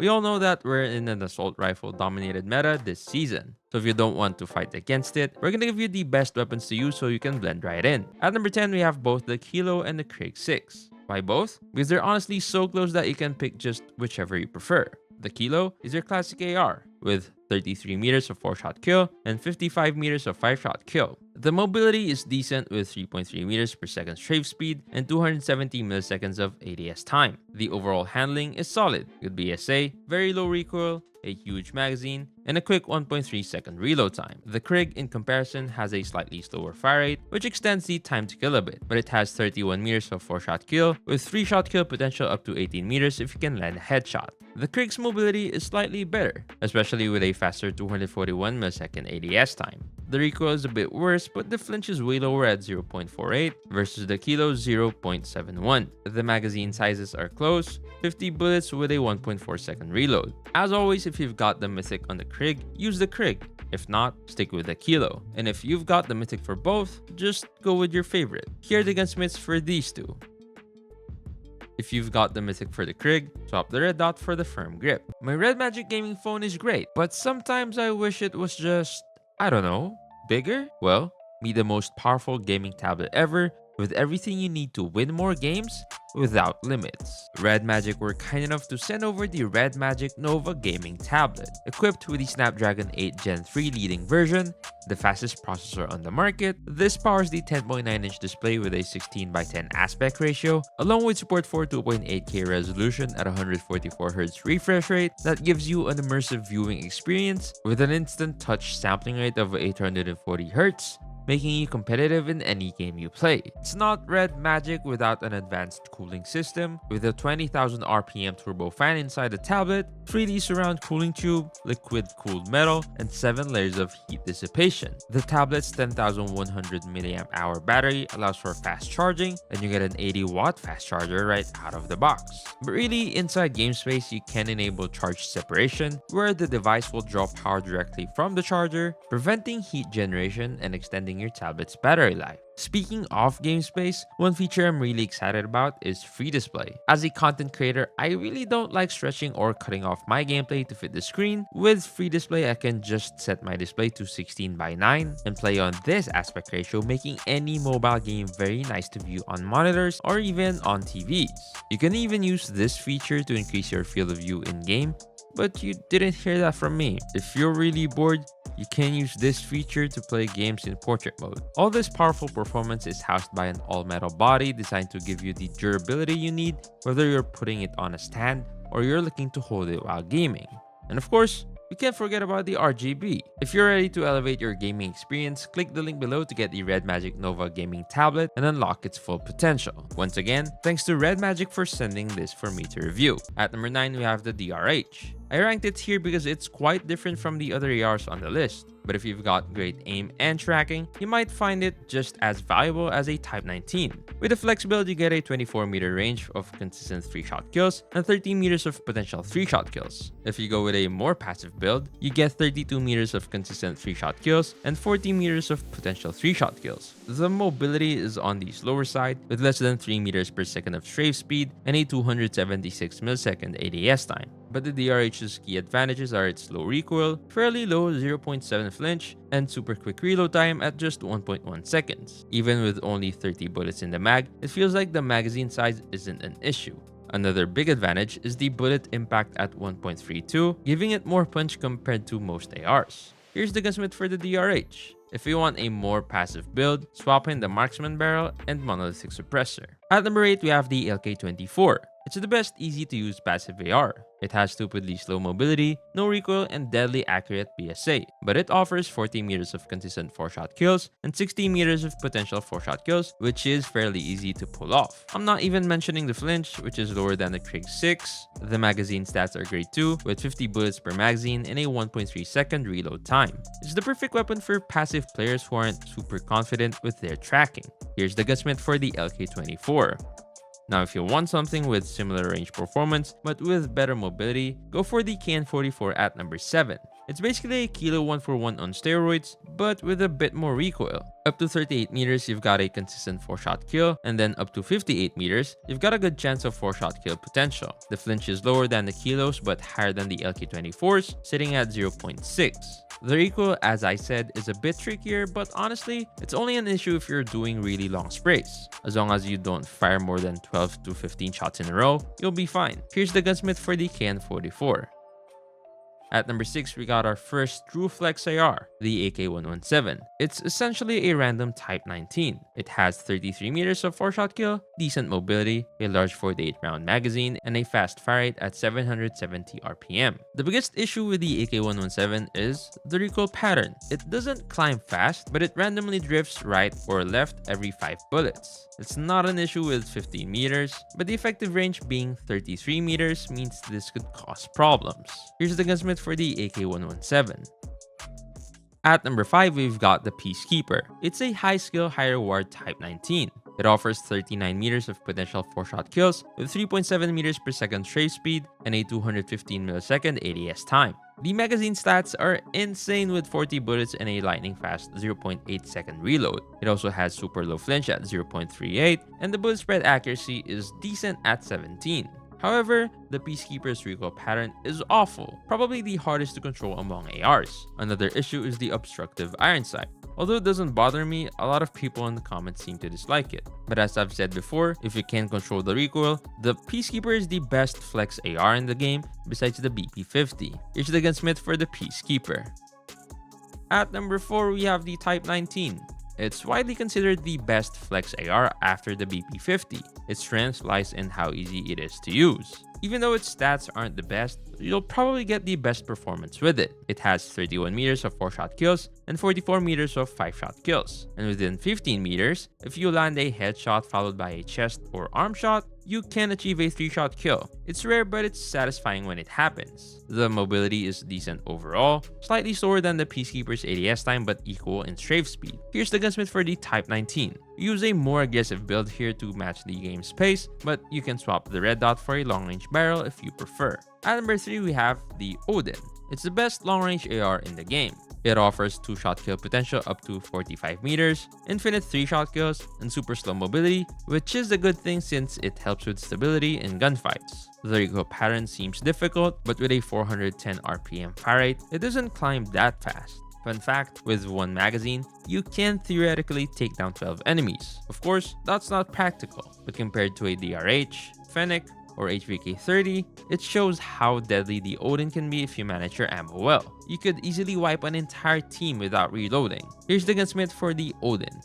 We all know that we're in an assault rifle dominated meta this season. So if you don't want to fight against it, we're gonna give you the best weapons to use so you can blend right in. At number 10, we have both the Kilo and the Krig 6. Why both? Because they're honestly so close that you can pick just whichever you prefer. The Kilo is your classic AR, with 33 meters of 4-shot kill and 55 meters of 5-shot kill. The mobility is decent with 3.3 meters per second strafe speed and 270 milliseconds of ADS time. The overall handling is solid, good BSA, very low recoil, a huge magazine, and a quick 1.3 second reload time. The Krig, in comparison, has a slightly slower fire rate, which extends the time to kill a bit, but it has 31 meters of 4-shot kill, with 3-shot kill potential up to 18 meters if you can land a headshot. The Krig's mobility is slightly better, especially with a faster 241 millisecond ADS time. The recoil is a bit worse, but the flinch is way lower at 0.48 versus the Kilo's 0.71. The magazine sizes are close, 50 bullets with a 1.4 second reload. As always, if you've got the Mythic on the Krig, use the Krig. If not, stick with the Kilo. And if you've got the Mythic for both, just go with your favorite. Here are the gunsmiths for these two. If you've got the Mythic for the Krig, swap the red dot for the firm grip. My Red Magic gaming phone is great, but sometimes I wish it was just, I don't know, bigger? Well, be the most powerful gaming tablet ever with everything you need to win more games without limits. Red Magic were kind enough to send over the Red Magic Nova gaming tablet. Equipped with the Snapdragon 8 Gen 3 leading version, the fastest processor on the market, this powers the 10.9-inch display with a 16:10 aspect ratio, along with support for 2.8K resolution at 144Hz refresh rate that gives you an immersive viewing experience with an instant touch sampling rate of 840Hz, making you competitive in any game you play. It's not Red Magic without an advanced cooling system, with a 20,000 RPM turbo fan inside the tablet, 3D surround cooling tube, liquid cooled metal, and 7 layers of heat dissipation. The tablet's 10,100 mAh battery allows for fast charging, and you get an 80-watt fast charger right out of the box. But really, inside game space, you can enable charge separation, where the device will draw power directly from the charger, preventing heat generation and extending your tablet's battery life. Speaking of game space, one feature I'm really excited about is free display. As a content creator, I really don't like stretching or cutting off my gameplay to fit the screen. With free display, I can just set my display to 16:9 and play on this aspect ratio, making any mobile game very nice to view on monitors or even on TVs. You can even use this feature to increase your field of view in-game, but you didn't hear that from me. If you're really bored, you can use this feature to play games in portrait mode. All this powerful performance is housed by an all-metal body designed to give you the durability you need, whether you're putting it on a stand or you're looking to hold it while gaming. And of course, we can't forget about the RGB. If you're ready to elevate your gaming experience, click the link below to get the Red Magic Nova gaming tablet and unlock its full potential. Once again, thanks to Red Magic for sending this for me to review. At number 9, we have the DRH. I ranked it here because it's quite different from the other ARs on the list. But if you've got great aim and tracking, you might find it just as valuable as a Type 19. With the flexibility, you get a 24-meter range of consistent 3-shot kills and 13 meters of potential 3-shot kills. If you go with a more passive build, you get 32 meters of consistent 3-shot kills and 40 meters of potential 3-shot kills. The mobility is on the slower side, with less than 3 meters per second of strafe speed and a 276 millisecond ADS time. But the DRH's key advantages are its low recoil, fairly low 0.7 flinch, and super quick reload time at just 1.1 seconds. Even with only 30 bullets in the mag, it feels like the magazine size isn't an issue. Another big advantage is the bullet impact at 1.32, giving it more punch compared to most ARs. Here's the gunsmith for the DRH. If you want a more passive build, swap in the marksman barrel and monolithic suppressor. At number 8, we have the LK24. It's the best easy-to-use passive AR. It has stupidly slow mobility, no recoil, and deadly accurate PSA, but it offers 40 meters of consistent 4-shot kills and 60 meters of potential 4-shot kills, which is fairly easy to pull off. I'm not even mentioning the flinch, which is lower than the Krig 6. The magazine stats are great too, with 50 bullets per magazine and a 1.3 second reload time. It's the perfect weapon for passive players who aren't super confident with their tracking. Here's the gunsmith for the LK24. Now, if you want something with similar range performance but with better mobility, go for the KN44 at number 7. It's basically a Kilo 1-for-1 on steroids, but with a bit more recoil. Up to 38 meters, you've got a consistent 4-shot kill, and then up to 58 meters, you've got a good chance of 4-shot kill potential. The flinch is lower than the Kilos, but higher than the LK24s, sitting at 0.6. The recoil, as I said, is a bit trickier, but honestly, it's only an issue if you're doing really long sprays. As long as you don't fire more than 12 to 15 shots in a row, you'll be fine. Here's the gunsmith for the KN-44. At number 6, we got our first true flex AR, the AK-117. It's essentially a random Type 19. It has 33 meters of 4-shot kill, decent mobility, a large 48-round magazine, and a fast fire rate at 770 RPM. The biggest issue with the AK-117 is the recoil pattern. It doesn't climb fast, but it randomly drifts right or left every 5 bullets. It's not an issue with 15 meters, but the effective range being 33 meters means this could cause problems. Here's the gunsmith for the AK-117. At number 5, we've got the Peacekeeper. It's a high skill, high reward Type 19. It offers 39 meters of potential 4-shot kills with 3.7 meters per second strafe speed and a 215 millisecond ADS time. The magazine stats are insane with 40 bullets and a lightning fast 0.8 second reload. It also has super low flinch at 0.38 and the bullet spread accuracy is decent at 17. However, the Peacekeeper's recoil pattern is awful, probably the hardest to control among ARs. Another issue is the obstructive iron sight. Although it doesn't bother me, a lot of people in the comments seem to dislike it. But as I've said before, if you can control the recoil, the Peacekeeper is the best flex AR in the game besides the BP-50. Here's the gunsmith for the Peacekeeper. At number 4, we have the Type 19. It's widely considered the best flex AR after the BP-50. Its strength lies in how easy it is to use. Even though its stats aren't the best, you'll probably get the best performance with it. It has 31 meters of 4-shot kills and 44 meters of 5-shot kills. And within 15 meters, if you land a headshot followed by a chest or arm shot, you can achieve a 3-shot kill. It's rare, but it's satisfying when it happens. The mobility is decent overall, slightly slower than the Peacekeeper's ADS time but equal in strafe speed. Here's the gunsmith for the Type 19. Use a more aggressive build here to match the game's pace, but you can swap the red dot for a long-range barrel if you prefer. At number 3, we have the Odin. It's the best long-range AR in the game. It offers 2-shot kill potential up to 45 meters, infinite 3-shot kills, and super slow mobility, which is a good thing since it helps with stability in gunfights. The recoil pattern seems difficult, but with a 410 RPM fire rate, it doesn't climb that fast. Fun fact, with one magazine, you can theoretically take down 12 enemies. Of course, that's not practical, but compared to a DRH, Fennec, or HVK-30, it shows how deadly the Odin can be if you manage your ammo well. You could easily wipe an entire team without reloading. Here's the gunsmith for the Odin.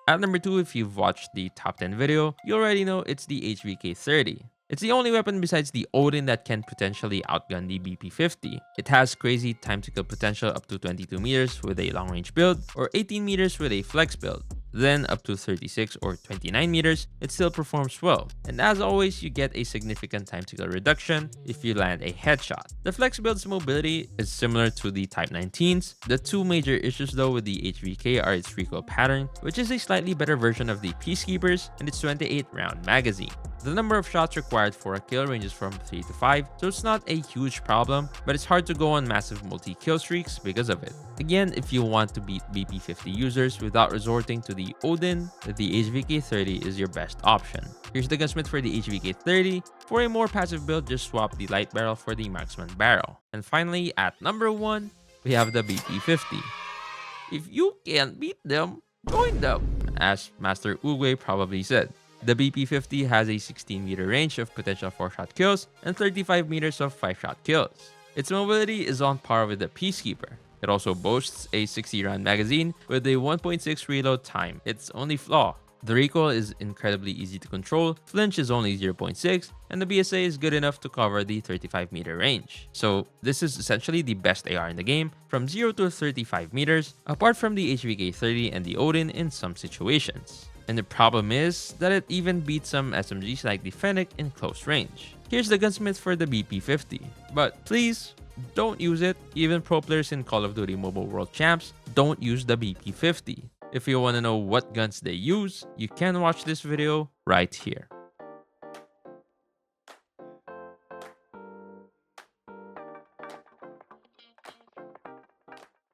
At number 2, if you've watched the top 10 video, you already know it's the HVK-30. It's the only weapon besides the Odin that can potentially outgun the BP-50. It has crazy time to kill potential up to 22 meters with a long range build or 18 meters with a flex build. Then up to 36 or 29 meters, it still performs well. And as always, you get a significant time to kill reduction if you land a headshot. The flex build's mobility is similar to the Type 19's. The two major issues though with the HVK are its recoil pattern, which is a slightly better version of the Peacekeeper's, and its 28-round magazine. The number of shots required for a kill ranges from 3 to 5, so it's not a huge problem, but it's hard to go on massive multi-kill streaks because of it. Again, if you want to beat BP-50 users without resorting to the Odin, the HVK-30 is your best option. Here's the gunsmith for the HVK-30. For a more passive build, just swap the light barrel for the marksman barrel. And finally, at number 1, we have the BP-50. If you can't beat them, join them, as Master Uguay probably said. The BP-50 has a 16-meter range of potential 4-shot kills and 35 meters of 5-shot kills. Its mobility is on par with the Peacekeeper. It also boasts a 60-round magazine with a 1.6 reload time. Its only flaw: the recoil is incredibly easy to control, flinch is only 0.6, and the BSA is good enough to cover the 35-meter range. So this is essentially the best AR in the game from 0 to 35 meters, apart from the HVK-30 and the Odin in some situations. And the problem is that it even beats some SMGs like the Fennec in close range. Here's the gunsmith for the BP-50. But please, don't use it. Even pro players in Call of Duty Mobile World Champs don't use the BP-50. If you want to know what guns they use, you can watch this video right here.